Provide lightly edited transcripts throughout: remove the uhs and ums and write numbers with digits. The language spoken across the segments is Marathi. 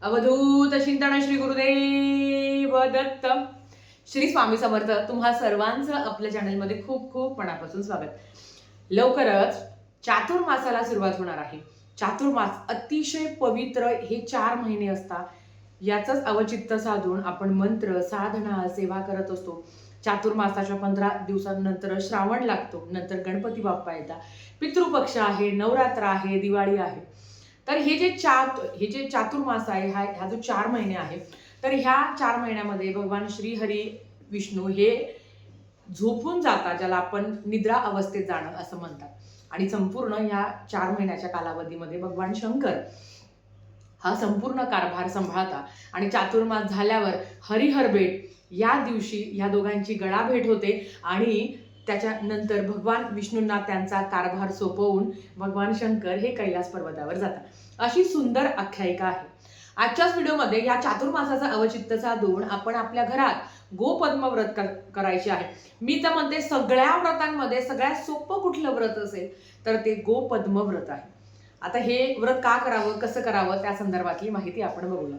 अवधूत चिंतन श्री गुरुदेव दत्त. श्री स्वामी समर्थ. तुम्हा सर्वांचं आपल्या चॅनलमध्ये खूप खूप मनापासून स्वागत. लवकरच चातुर्मासाला सुरुवात होणार आहे. चातुर्मास अतिशय पवित्र हे 4 महिने असतात. याचंच अवचित्त साधून आपण मंत्र साधना सेवा करत असतो. चातुर्मासाच्या 15 दिवसांनंतर श्रावण लागतो, नंतर गणपती बाप्पा येतात, पितृपक्ष आहे, नवरात्र आहे, दिवाळी आहे. तर हे जे चातुर्मास आहे, हा जो 4 महिने आहे, तर ह्या 4 महिन्यामध्ये भगवान श्रीहरी विष्णू हे झोपून जातात, ज्याला आपण निद्रा अवस्थेत जाणं असं म्हणतात. आणि संपूर्ण ह्या 4 महिन्याच्या कालावधीमध्ये भगवान शंकर हा संपूर्ण कारभार सांभाळता. आणि चातुर्मास झाल्यावर हरिहर भेट या दिवशी ह्या दोघांची गळा भेट होते आणि त्याच्यानंतर भगवान विष्णूंना त्यांचा कारभार सोपवून भगवान शंकर हे कैलास पर्वतावर जातात. अशी सुंदर आख्यायिका आहे. आजच्याच व्हिडिओमध्ये या चातुर्मासाचा अवचित्त साधून आपण आपल्या घरात गोपद्म व्रत करायचे आहे. मी तर म्हणते सगळ्या व्रतांमध्ये सगळ्यात सोपं कुठलं व्रत असेल तर ते गोपद्म व्रत आहे. आता हे व्रत का करावं, कसं करावं, त्या संदर्भातली माहिती आपण बघूया.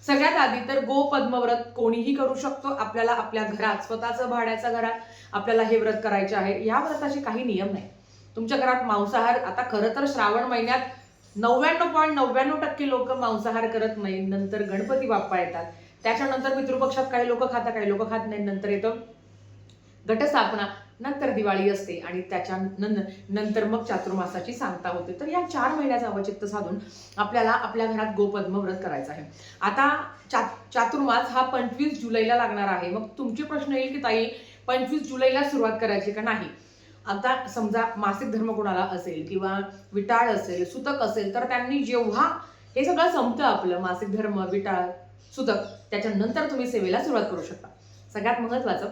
सगळ्यात आधी तर गोपद्म व्रत कोणीही करू शकतो. आपल्याला आपल्या घरात, स्वतःचं भाड्याच्या घरात आपल्याला हे व्रत करायचे आहे. या व्रताचे काही नियम नाही. तुमच्या घरात मांसाहार, आता खरं तर श्रावण महिन्यात 99.99% लोक मांसाहार करत नाही. नंतर गणपती बाप्पा येतात, त्याच्यानंतर पितृपक्षात काही लोक खातात, काही लोक खात नाही. नंतर येतं घटस्थापना, नंतर दिवाळी असते आणि त्याच्यानंतर मग चातुर्मासाची सांगता होते. तर या 4 महिन्याचा अवचित्त साधून आपल्याला आपल्या घरात गोपद्म व्रत करायचं आहे. आता चातुर्मास हा 25 जुलैला लागणार आहे. मग तुमचे प्रश्न येईल की ताई 25 जुलैला सुरुवात करायची का नाही? आता समजा मासिक धर्म कोणाला असेल किंवा विटाळ असेल, सुतक असेल, तर त्यांनी जेव्हा हे सगळं संपतं आपलं मासिक धर्म, विटाळ, सुतक, त्याच्यानंतर तुम्ही सेवेला सुरुवात करू शकता. सगळ्यात महत्त्वाचं,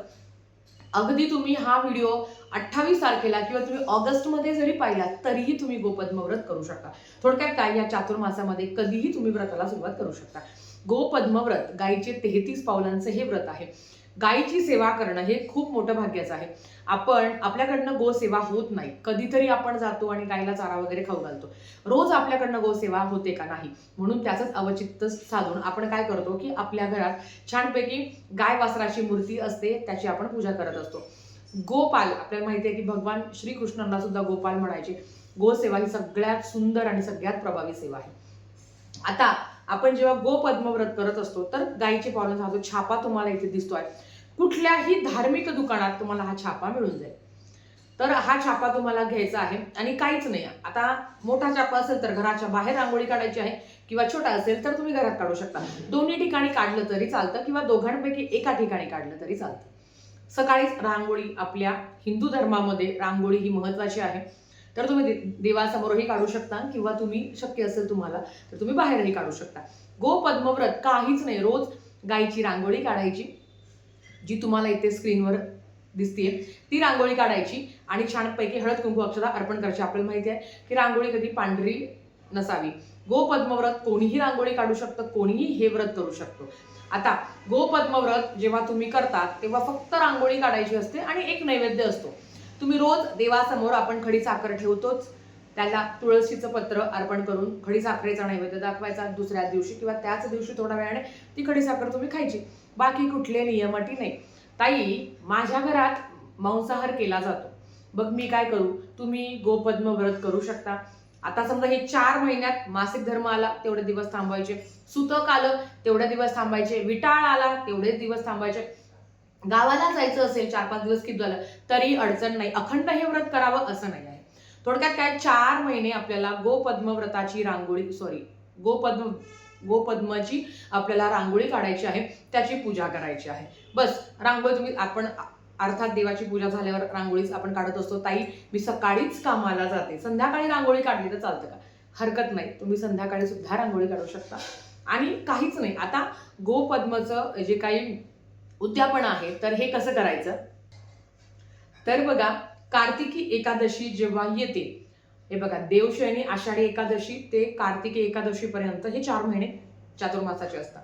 अगदी तुम्ही हा व्हिडिओ 28 तारखेला किंवा तुम्ही ऑगस्टमध्ये जरी पाहिला तरीही तुम्ही गोपद्म व्रत करू शकता. थोडक्यात काय, या चातुर्मासामध्ये कधीही तुम्ही व्रताला सुरुवात करू शकता. गोपद्म व्रत, गायीचे 33 पावलांचं हे व्रत आहे. गायीची सेवा करणं हे खूप मोठं भाग्याचं आहे. आपल्याकडनं गोसेवा होत नाही. कधीतरी आपण जातो आणि गायीला चारा वगैरे खाऊ घालतो. रोज आपल्याकडनं गोसेवा होते का? नाही. म्हणून त्याचंच अवचित्त साधून आपण काय करतो की आपल्या घरात छानपैकी गाय वासराची मूर्ती असते, त्याची आपण पूजा करत असतो. गोपाल, आपल्याला माहिती आहे की भगवान श्रीकृष्णांना सुद्धा गोपाल म्हणायचे. गोसेवा ही सगळ्यात सुंदर आणि सगळ्यात प्रभावी सेवा आहे. आता आपण जेव्हा गोपद्म व्रत करत असतो तर गायीचे पावलं सांगतो, छापा तुम्हाला इथे दिसतोय. कुठल्याही धार्मिक दुकानात तुम्हाला हा छापा मिळून जाईल. तर हा छापा तुम्हाला घ्यायचा आहे आणि काहीच नाही. आता मोठा छापा असेल तर घराच्या बाहेर रांगोळी काढायची आहे किंवा छोटा असेल तर तुम्ही घरात काढू शकता. दोन्ही ठिकाणी काढलं तरी चालतं किंवा दोघांपैकी एका ठिकाणी काढलं तरी चालतं. सकाळीच रांगोळी, आपल्या हिंदू धर्मामध्ये रांगोळी ही महत्वाची आहे. तर तुम्ही देवासमोरही काढू शकता किंवा तुम्ही शक्य असेल तुम्हाला तर तुम्ही बाहेरही काढू शकता. गोपद्म व्रत काहीच नाही, रोज गायीची रांगोळी काढायची, जी तुम्हाला इथे स्क्रीनवर दिसतीये ती रांगोळी काढायची आणि छानपैकी हळद कुंकू अक्षता अर्पण करायची. आपल्याला माहिती आहे की रांगोळी कधी पांढरी नसावी. गोपद्म व्रत कोणीही रांगोळी काढू शकतं, कोणीही हे व्रत करू शकतो. आता गोपद्म व्रत जेव्हा तुम्ही करतात तेव्हा फक्त रांगोळी काढायची असते आणि एक नैवेद्य असतो. तुम्ही रोज देवासमोर आपण खडी साखर ठेवतोच, त्याला तुळशीचं पत्र अर्पण करून खडी साखरेचा नैवेद्य दाखवायचा. दुसऱ्या दिवशी किंवा त्याच दिवशी थोड्या वेळाने ती खडी साखर तुम्ही खायची. बाकी कुठले नियम अटी नाही. ताई, माझ्या घरात मांसाहार केला जातो, बघ मी काय करू? तुम्ही गोपद्म व्रत करू शकता. आता समजा हे 4 महिन्यात मासिक धर्म आला तेवढे दिवस थांबायचे, सुतक आलं तेवढे दिवस थांबायचे, विटाळ आला तेवढेच दिवस थांबायचे, गावाला जायचं असेल 4-5 दिवस किती झालं तरी अडचण नाही. अखंड हे व्रत करावं असं नाही आहे. थोडक्यात काय, 4 महिने आपल्याला गोपद्म व्रताची गोपद्मची आपल्याला रांगोळी काढायची आहे, त्याची पूजा करायची आहे. बस रांगोळी तुम्ही, आपण अर्थात देवाची पूजा झाल्यावर रांगोळीच आपण काढत असतो. ताई, मी सकाळीच कामाला जाते, संध्याकाळी रांगोळी काढली तर चालतं का? हरकत नाही, तुम्ही संध्याकाळी सुद्धा रांगोळी काढू शकता आणि काहीच नाही. आता गोपद्मचं जे काही उद्यापन आहे तर हे कसं करायचं? तर बघा, कार्तिकी एकादशी जेव्हा येते, हे बघा, देवशयनी आषाढी एकादशी ते कार्तिकी एकादशी पर्यंत हे 4 महिने चातुर्मासाचे असतात.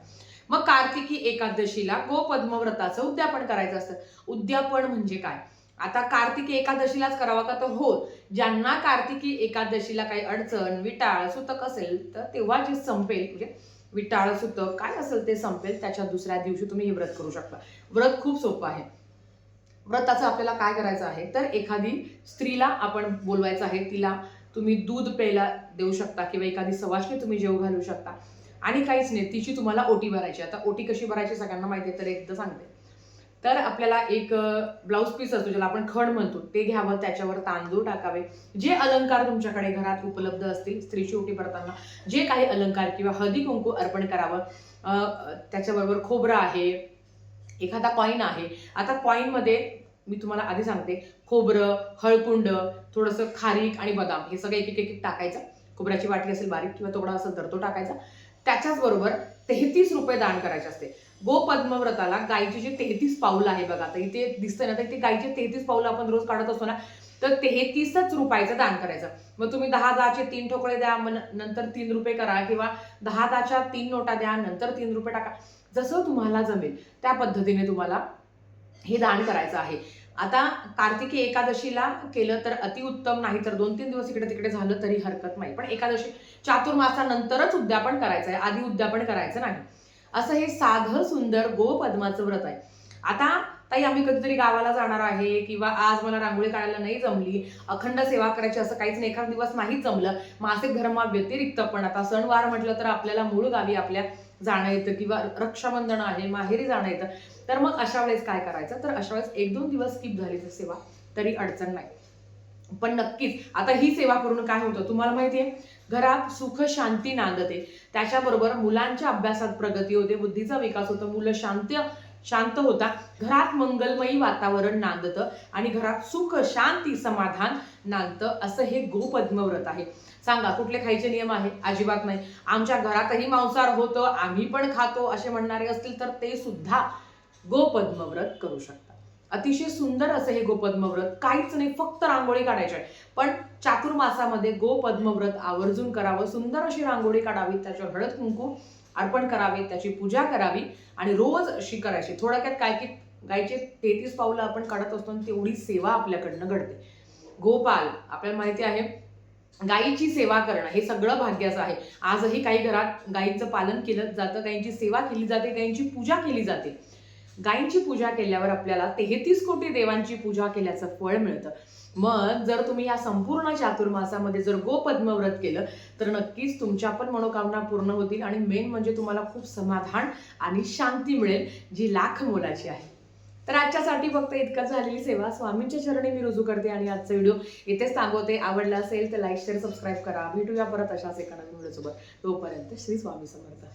मग कार्तिकी एकादशीला गोपद्म व्रताचं उद्यापन करायचं असतं. उद्यापन म्हणजे काय? आता कार्तिकी एकादशीलाच करावा का? तर हो, ज्यांना कार्तिकी एकादशीला काही अडचण, विटाळ, सुतक असेल तर तेव्हा जे संपेल, म्हणजे विटाळ सुतं काय असेल ते संपेल त्याच्या दुसऱ्या दिवशी तुम्ही हे व्रत करू शकता. व्रत खूप सोपं आहे. व्रताचं आपल्याला काय करायचं आहे तर एखादी स्त्रीला आपण बोलवायचं आहे, तिला तुम्ही दूध प्यायला देऊ शकता किंवा एखादी सवाष्णी तुम्ही जेवू घालू शकता आणि काहीच नाही, तिची तुम्हाला ओटी भरायची. आता ओटी कशी भरायची सगळ्यांना माहिती आहे तर एकदा सांगते. तर आपल्याला एक ब्लाऊज पीस असतो ज्याला आपण खण म्हणतो ते घ्यावं, त्याच्यावर तांदूळ टाकावे, जे अलंकार तुमच्याकडे घरात उपलब्ध असतील स्त्रीची ओटी भरताना जे काही अलंकार किंवा हळदी कुंकू अर्पण करावं, त्याच्याबरोबर खोबरं आहे, एखादा कॉईन आहे. आता कॉईनमध्ये मी तुम्हाला आधी सांगते, खोबरं, हळकुंड, थोडंसं खारीक आणि बदाम हे सगळं एक एक टाकायचं. खोबऱ्याची वाटी असेल बारीक किंवा तुकडा असेल तर तो टाकायचा. त्याच्याच बरोबर 33 रुपये दान करायचे असते. गोपद्म व्रताला गायची जी 33 पाऊल आहे बघा, तर इथे दिसतंय ना, तर ते गायची 33 पाऊल आपण रोज काढत असतो ना, तर 33च रुपयाचं दान करायचं. मग तुम्ही 10 3 ठोकळे द्या, नंतर 3 रुपये करा किंवा 10 3 नोटा द्या, नंतर 3 रुपये टाका. जसं तुम्हाला जमेल त्या पद्धतीने तुम्हाला हे दान करायचं आहे. आता कार्तिकी एकादशीला केलं तर अतिउत्तम, नाही तर 2-3 दिवस इकडे तिकडे झालं तरी हरकत नाही. पण एकादशी चातुर्मासानंतरच उद्यापन करायचं आहे, आधी उद्यापन करायचं नाही. असं हे साधं सुंदर गोपद्माचं व्रत आहे. आता ताई आम्ही कधीतरी गावाला जाणार आहे किंवा आज मला रांगोळी काढायला नाही जमली, अखंड सेवा करायची असं काहीच नाही, एखाद दिवस नाहीच जमलं, मासिक धर्मा व्यतिरिक्त पण आता सणवार म्हटलं तर आपल्याला मूळ गावी आपल्या जाणं येतं किंवा रक्षाबंधन आहे माहेरी जाणं येतं. तर मग अशा वेळेस काय करायचं, तर अशा वेळेस 1-2 दिवस स्किप झाली तर सेवा तरी अडचण नाही. पण नक्कीच आता ही सेवा करून काय होतं तुम्हाला माहितीये, घरात सुख शांती नांदते, त्याच्याबरोबर मुलांच्या अभ्यासात प्रगती होते, बुद्धीचा विकास होतो, मुलं शांत होता, घरात मंगलमयी वातावरण नांदतं आणि घरात सुख शांती समाधान नांदतं. असं हे गोपद्म व्रत आहे. सांगा कुठले खायचे नियम आहे? अजिबात नाही. आमच्या घरातही मांसाहार होतं, आम्ही पण खातो असे म्हणणारे असतील तर ते सुद्धा गोपद्म व्रत करू शकतात. अतिशय सुंदर असं हे गोपद्म व्रत, काहीच नाही फक्त रांगोळी काढायची आहे. पण चातुर्मासामध्ये गोपद्म व्रत आवर्जून करावं, सुंदर अशी रांगोळी काढावी, त्याच्यावर हळद कुंकू अर्पण करावे, त्याची पूजा करावी आणि रोज अशी करायची. थोडक्यात काय की गायचे 33 पावलं आपण काढत असतो आणि तेवढी सेवा आपल्याकडनं घडते. गोपाल आपल्याला माहिती आहे, गायीची सेवा करणं हे सगळं भाग्याचं आहे. आजही काही घरात गायीचं पालन केलं जातं, गायींची सेवा केली जाते, गायींची पूजा केली जाते. गायींची पूजा केल्यावर आपल्याला 33 कोटी देवांची पूजा केल्याचं फळ मिळतं. मग जर तुम्ही या संपूर्ण चातुर्मासामध्ये जर गोपद्म व्रत केलं तर नक्कीच तुमच्या पण मनोकामना पूर्ण होतील आणि मेन म्हणजे तुम्हाला खूप समाधान आणि शांती मिळेल, जी लाख मोलाची आहे. तर आजच्यासाठी फक्त इतकंच झालेली सेवा स्वामींच्या चरणी मी रुजू करते आणि आजचा व्हिडिओ इथेच थांबवते. आवडला असेल तर लाईक शेअर सबस्क्राईब करा. भेटूया परत अशाच एका नवीन व्हिडिओसोबत. तोपर्यंत श्री स्वामी समर्थ.